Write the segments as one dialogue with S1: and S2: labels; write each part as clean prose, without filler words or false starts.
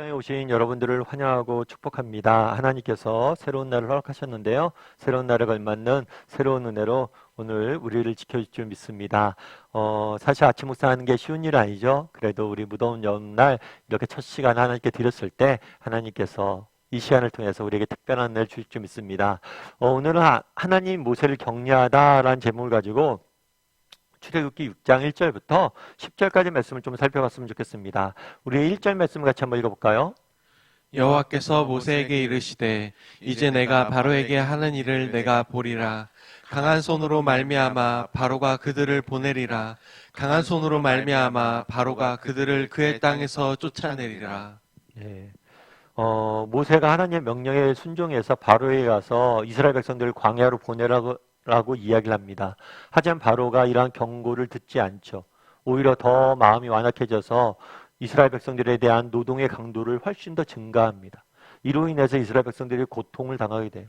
S1: 시청에 오신 여러분들을 환영하고 축복합니다. 하나님께서 새로운 날을 허락하셨는데요. 새로운 날에 걸맞는 새로운 은혜로 오늘 우리를 지켜줄 줄 믿습니다. 사실 아침 묵상하는 게 쉬운 일 아니죠. 그래도 우리 무더운 여름날 이렇게 첫 시간 하나님께 드렸을 때 하나님께서 이 시간을 통해서 우리에게 특별한 은혜를 주실 줄 믿습니다. 오늘은 하나님 모세를 격려하다라는 제목을 가지고 출애굽기 6장 1절부터 10절까지 말씀을 좀 살펴봤으면 좋겠습니다. 우리 1절 말씀 같이 한번 읽어볼까요?
S2: 여호와께서 모세에게 이르시되 이제 내가 바로에게 하는 일을 내가 보리라. 강한 손으로 말미암아 바로가 그들을 보내리라. 강한 손으로 말미암아 바로가 그들을 그의 땅에서 쫓아내리라.
S1: 네. 모세가 하나님의 명령에 순종해서 바로에 가서 이스라엘 백성들을 광야로 보내라고 이야기를 합니다. 하지만 바로가 이러한 경고를 듣지 않죠. 오히려 더 마음이 완악해져서 이스라엘 백성들에 대한 노동의 강도를 훨씬 더 증가합니다. 이로 인해서 이스라엘 백성들이 고통을 당하게 돼요.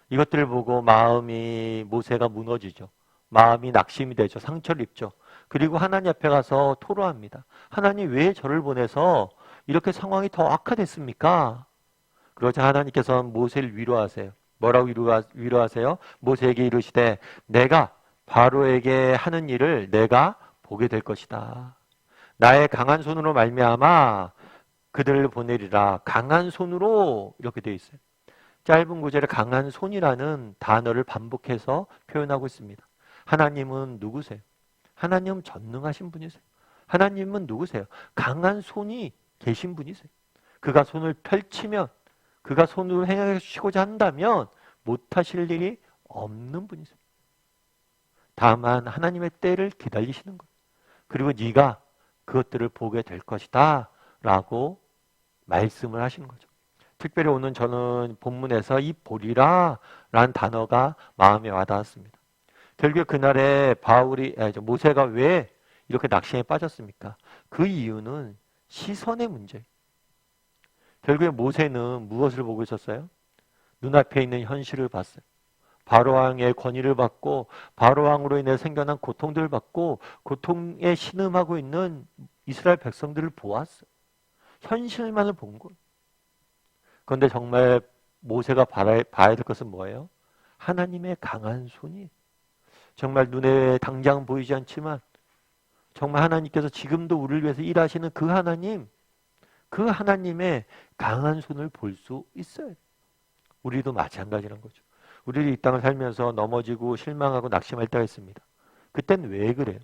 S1: 이것들을 보고 마음이 모세가 무너지죠. 마음이 낙심이 되죠. 상처를 입죠. 그리고 하나님 앞에 가서 토로합니다. 하나님 왜 저를 보내서 이렇게 상황이 더 악화됐습니까? 그러자 하나님께서는 모세를 위로하세요. 뭐라고 위로하세요? 모세에게 이르시되 내가 바로에게 하는 일을 내가 보게 될 것이다. 나의 강한 손으로 말미암아 그들을 보내리라. 강한 손으로 이렇게 되어 있어요. 짧은 구절에 강한 손이라는 단어를 반복해서 표현하고 있습니다. 하나님은 누구세요? 하나님은 전능하신 분이세요. 하나님은 누구세요? 강한 손이 계신 분이세요. 그가 손을 펼치면 그가 손으로 행하시고자 한다면 못하실 일이 없는 분이세요. 다만 하나님의 때를 기다리시는 거예요. 그리고 네가 그것들을 보게 될 것이다 라고 말씀을 하시는 거죠. 특별히 오늘 저는 본문에서 이 보리라 라는 단어가 마음에 와닿았습니다. 결국 그날에 모세가 왜 이렇게 낙심에 빠졌습니까? 그 이유는 시선의 문제예요. 결국에 모세는 무엇을 보고 있었어요? 눈앞에 있는 현실을 봤어요. 바로왕의 권위를 받고 바로왕으로 인해 생겨난 고통들을 받고 고통에 신음하고 있는 이스라엘 백성들을 보았어요. 현실만을 본 거예요. 그런데 정말 모세가 봐야 될 것은 뭐예요? 하나님의 강한 손이 정말 눈에 당장 보이지 않지만 정말 하나님께서 지금도 우리를 위해서 일하시는 그 하나님의 강한 손을 볼 수 있어요. 우리도 마찬가지란 거죠. 우리도 이 땅을 살면서 넘어지고 실망하고 낙심할 때가 있습니다. 그땐 왜 그래요?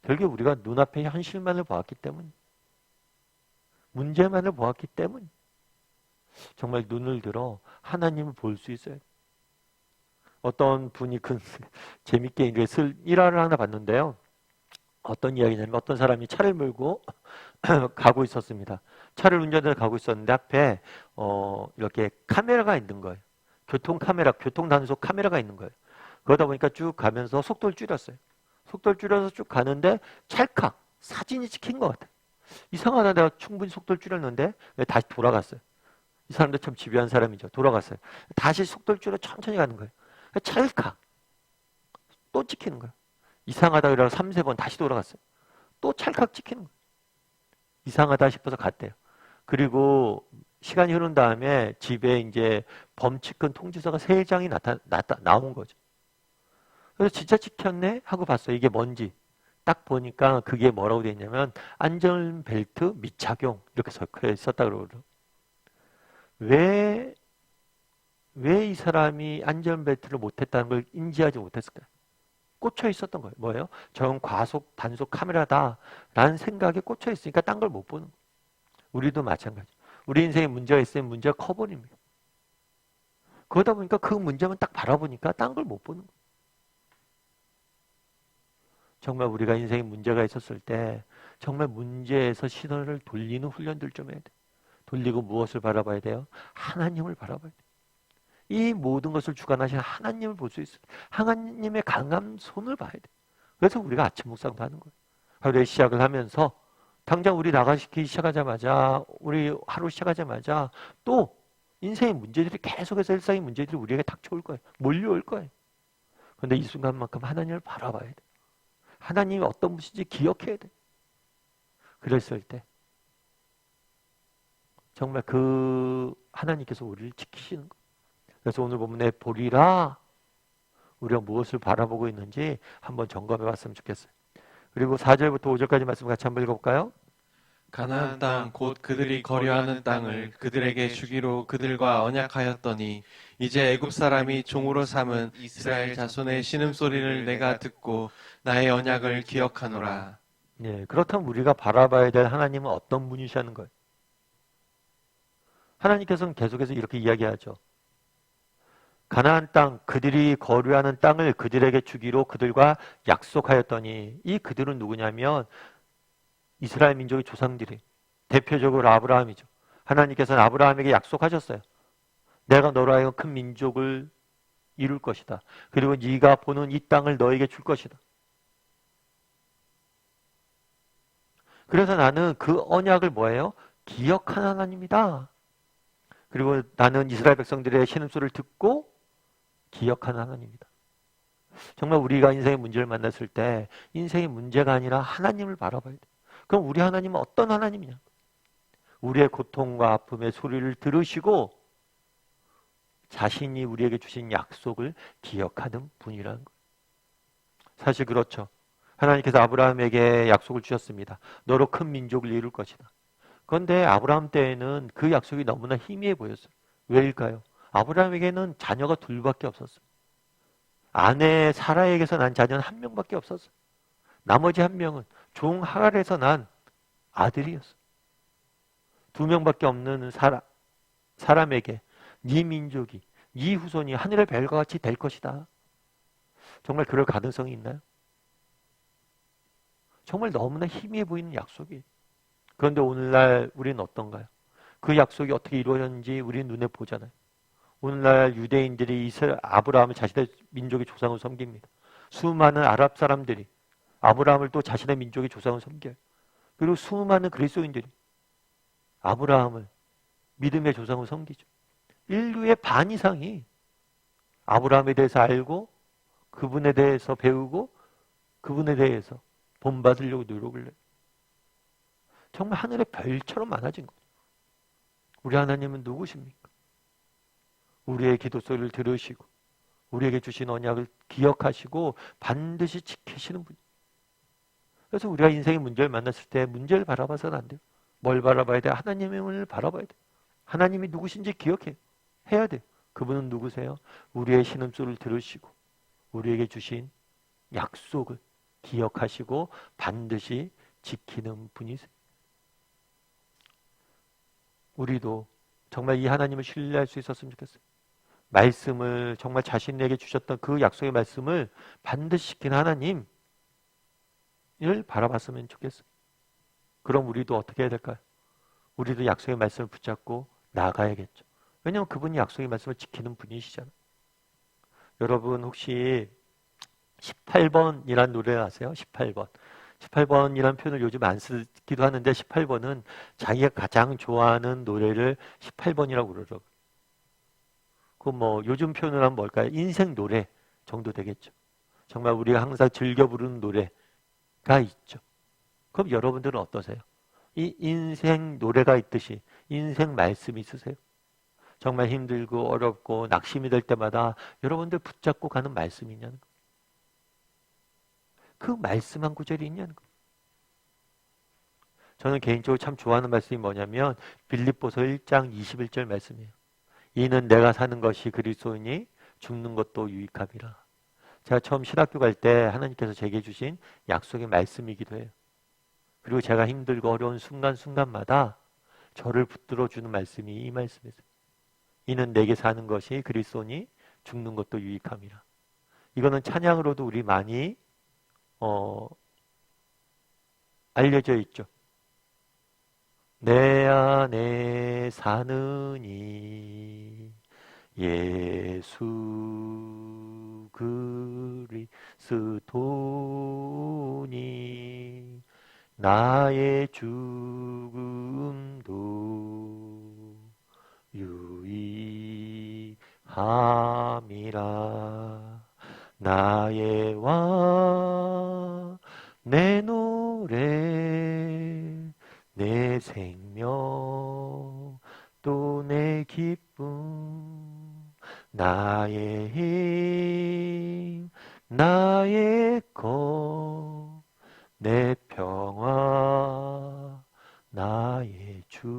S1: 결국 우리가 눈앞의 현실만을 보았기 때문, 문제만을 보았기 때문, 정말 눈을 들어 하나님을 볼 수 있어요. 어떤 분이 재밌게 일화를 하나 봤는데요. 어떤 이야기냐면 어떤 사람이 차를 몰고 가고 있었습니다. 차를 운전해서 가고 있었는데 앞에 이렇게 카메라가 있는 거예요. 교통 단속 카메라가 있는 거예요. 그러다 보니까 쭉 가면서 속도를 줄였어요. 속도를 줄여서 쭉 가는데 찰칵 사진이 찍힌 것 같아요. 이상하다, 내가 충분히 속도를 줄였는데 왜 다시 돌아갔어요. 이 사람도 참 집요한 사람이죠. 돌아갔어요. 다시 속도를 줄여 천천히 가는 거예요. 찰칵 또 찍히는 거예요. 이상하다 그러고 3-4번 다시 돌아갔어요. 또 찰칵 찍히는 거예요. 이상하다 싶어서 갔대요. 그리고 시간이 흐른 다음에 집에 이제 범칙금 통지서가 3장이 나온 거죠. 그래서 진짜 찍혔네 하고 봤어요. 이게 뭔지. 딱 보니까 그게 뭐라고 되어 있냐면 안전벨트 미착용 이렇게 적혀 있었다 그러거든요. 왜 이 사람이 안전벨트를 못했다는 걸 인지하지 못했을까요? 꽂혀 있었던 거예요. 뭐예요? 저건 과속 단속 카메라다라는 생각에 꽂혀 있으니까 딴 걸 못 보는 거예요. 우리도 마찬가지. 우리 인생에 문제가 있으면 문제가 커버립니다. 그러다 보니까 그 문제만 딱 바라보니까 딴 걸 못 보는 거예요. 정말 우리가 인생에 문제가 있었을 때 정말 문제에서 시선을 돌리는 훈련들 좀 해야 돼요. 돌리고 무엇을 바라봐야 돼요? 하나님을 바라봐야 돼요. 이 모든 것을 주관하시는 하나님을 볼 수 있어요. 하나님의 강한 손을 봐야 돼요. 그래서 우리가 아침 묵상도 하는 거예요. 하루의 시작을 하면서 당장 우리 나가시기 시작하자마자 우리 하루 시작하자마자 또 인생의 문제들이 계속해서 일상의 문제들이 우리에게 닥쳐올 거예요. 몰려올 거예요. 그런데 이 순간만큼 하나님을 바라봐야 돼요. 하나님이 어떤 분인지 기억해야 돼요. 그랬을 때 정말 그 하나님께서 우리를 지키시는 거예요. 그래서 오늘 본문에 보리라, 우리가 무엇을 바라보고 있는지 한번 점검해 봤으면 좋겠어요. 그리고 4절부터 5절까지 말씀 같이 한번 읽어볼까요?
S2: 가나안 땅 곧 그들이 거류하는 땅을 그들에게 주기로 그들과 언약하였더니 이제 애굽 사람이 종으로 삼은 이스라엘 자손의 신음소리를 내가 듣고 나의 언약을 기억하노라.
S1: 네, 그렇다면 우리가 바라봐야 될 하나님은 어떤 분이시라는 거예요? 하나님께서는 계속해서 이렇게 이야기하죠. 가나안 땅, 그들이 거류하는 땅을 그들에게 주기로 그들과 약속하였더니, 이 그들은 누구냐면 이스라엘 민족의 조상들이, 대표적으로 아브라함이죠. 하나님께서는 아브라함에게 약속하셨어요. 내가 너로 하여금 큰 민족을 이룰 것이다. 그리고 네가 보는 이 땅을 너에게 줄 것이다. 그래서 나는 그 언약을 뭐예요? 기억하는 하나님이다. 그리고 나는 이스라엘 백성들의 신음소리를 듣고 기억하는 하나님이다. 정말 우리가 인생의 문제를 만났을 때 인생의 문제가 아니라 하나님을 바라봐야 돼. 그럼 우리 하나님은 어떤 하나님이냐? 우리의 고통과 아픔의 소리를 들으시고 자신이 우리에게 주신 약속을 기억하는 분이라는 거예요. 사실 그렇죠. 하나님께서 아브라함에게 약속을 주셨습니다. 너로 큰 민족을 이룰 것이다. 그런데 아브라함 때에는 그 약속이 너무나 희미해 보였어요. 왜일까요? 아브라함에게는 자녀가 둘밖에 없었어요. 아내 사라에게서 난 자녀는 한 명밖에 없었어요. 나머지 한 명은 종 하갈에서 난 아들이었어요. 2명밖에 없는 사람에게 네 민족이, 네 후손이 하늘의 별과 같이 될 것이다. 정말 그럴 가능성이 있나요? 정말 너무나 희미해 보이는 약속이에요. 그런데 오늘날 우리는 어떤가요? 그 약속이 어떻게 이루어졌는지 우리는 눈에 보잖아요. 오늘날 유대인들이 아브라함을 자신의 민족의 조상으로 섬깁니다. 수많은 아랍 사람들이 아브라함을 또 자신의 민족의 조상으로 섬겨요. 그리고 수많은 그리스도인들이 아브라함을 믿음의 조상으로 섬기죠. 인류의 반 이상이 아브라함에 대해서 알고 그분에 대해서 배우고 그분에 대해서 본받으려고 노력을 해요. 정말 하늘의 별처럼 많아진 거예요. 우리 하나님은 누구십니까? 우리의 기도 소리를 들으시고 우리에게 주신 언약을 기억하시고 반드시 지키시는 분이에요. 그래서 우리가 인생의 문제를 만났을 때 문제를 바라봐서는 안 돼요. 뭘 바라봐야 돼요? 하나님을 바라봐야 돼요. 하나님이 누구신지 해야 돼요. 그분은 누구세요? 우리의 신음소리를 들으시고 우리에게 주신 약속을 기억하시고 반드시 지키는 분이세요. 우리도 정말 이 하나님을 신뢰할 수 있었으면 좋겠어요. 말씀을 정말 자신에게 주셨던 그 약속의 말씀을 반드시 지키는 하나님을 바라봤으면 좋겠어요. 그럼 우리도 어떻게 해야 될까요? 우리도 약속의 말씀을 붙잡고 나가야겠죠. 왜냐하면 그분이 약속의 말씀을 지키는 분이시잖아요. 여러분 혹시 18번이라는 노래 아세요? 18번. 18번이라는 표현을 요즘 안 쓰기도 하는데 18번은 자기가 가장 좋아하는 노래를 18번이라고 그러더라고요. 그 요즘 표현을 하면 뭘까요? 인생 노래 정도 되겠죠. 정말 우리가 항상 즐겨 부르는 노래가 있죠. 그럼 여러분들은 어떠세요? 이 인생 노래가 있듯이 인생 말씀이 있으세요? 정말 힘들고 어렵고 낙심이 될 때마다 여러분들 붙잡고 가는 말씀이 있냐는 거예요. 그 말씀 한 구절이 있냐는 거예요. 저는 개인적으로 참 좋아하는 말씀이 뭐냐면 빌립보서 1장 21절 말씀이에요. 이는 내가 사는 것이 그리스도이니 죽는 것도 유익함이라. 제가 처음 신학교 갈 때 하나님께서 제게 주신 약속의 말씀이기도 해요. 그리고 제가 힘들고 어려운 순간순간마다 저를 붙들어주는 말씀이 이 말씀이세요. 이는 내게 사는 것이 그리스도니 죽는 것도 유익함이라. 이거는 찬양으로도 우리 많이 알려져 있죠. 내 안에 사느니 예수 그리스도니 나의 죽음도 유익함이라. 나의 왕 내 노래 내 생명 기쁨, 나의 힘, 나의 것, 내 평화, 나의 주,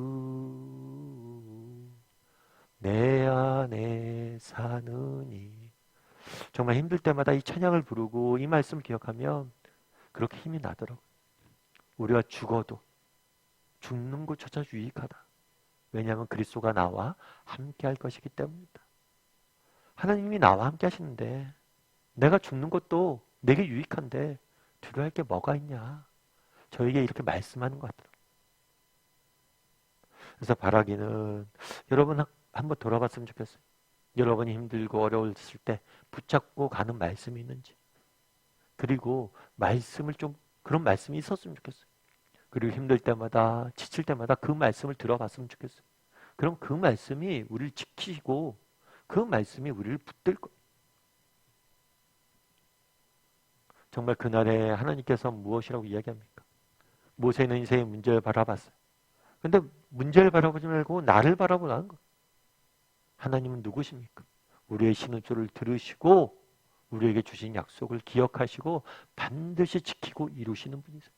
S1: 내 안에 사느니. 정말 힘들 때마다 이 찬양을 부르고 이 말씀을 기억하면 그렇게 힘이 나더라고요. 우리가 죽어도 죽는 것조차 유익하다. 왜냐하면 그리스도가 나와 함께 할 것이기 때문이다. 하나님이 나와 함께 하시는데 내가 죽는 것도 내게 유익한데 두려워할 게 뭐가 있냐. 저에게 이렇게 말씀하는 것 같아요. 그래서 바라기는 여러분 한번 돌아봤으면 좋겠어요. 여러분이 힘들고 어려웠을 때 붙잡고 가는 말씀이 있는지, 그리고 말씀을 좀 그런 말씀이 있었으면 좋겠어요. 그리고 힘들 때마다 지칠 때마다 그 말씀을 들어봤으면 좋겠어요. 그럼 그 말씀이 우리를 지키고 그 말씀이 우리를 붙들 거예요. 정말 그날에 하나님께서 무엇이라고 이야기합니까? 모세는 인생의 문제를 바라봤어요. 근데 문제를 바라보지 말고 나를 바라보라는 거예요. 하나님은 누구십니까? 우리의 신음소리를 들으시고 우리에게 주신 약속을 기억하시고 반드시 지키고 이루시는 분이세요.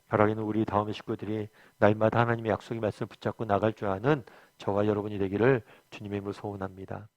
S1: 바라기는 우리 다음의 식구들이 날마다 하나님의 약속의 말씀을 붙잡고 나갈 줄 아는 저와 여러분이 되기를 주님의 이름으로 소원합니다.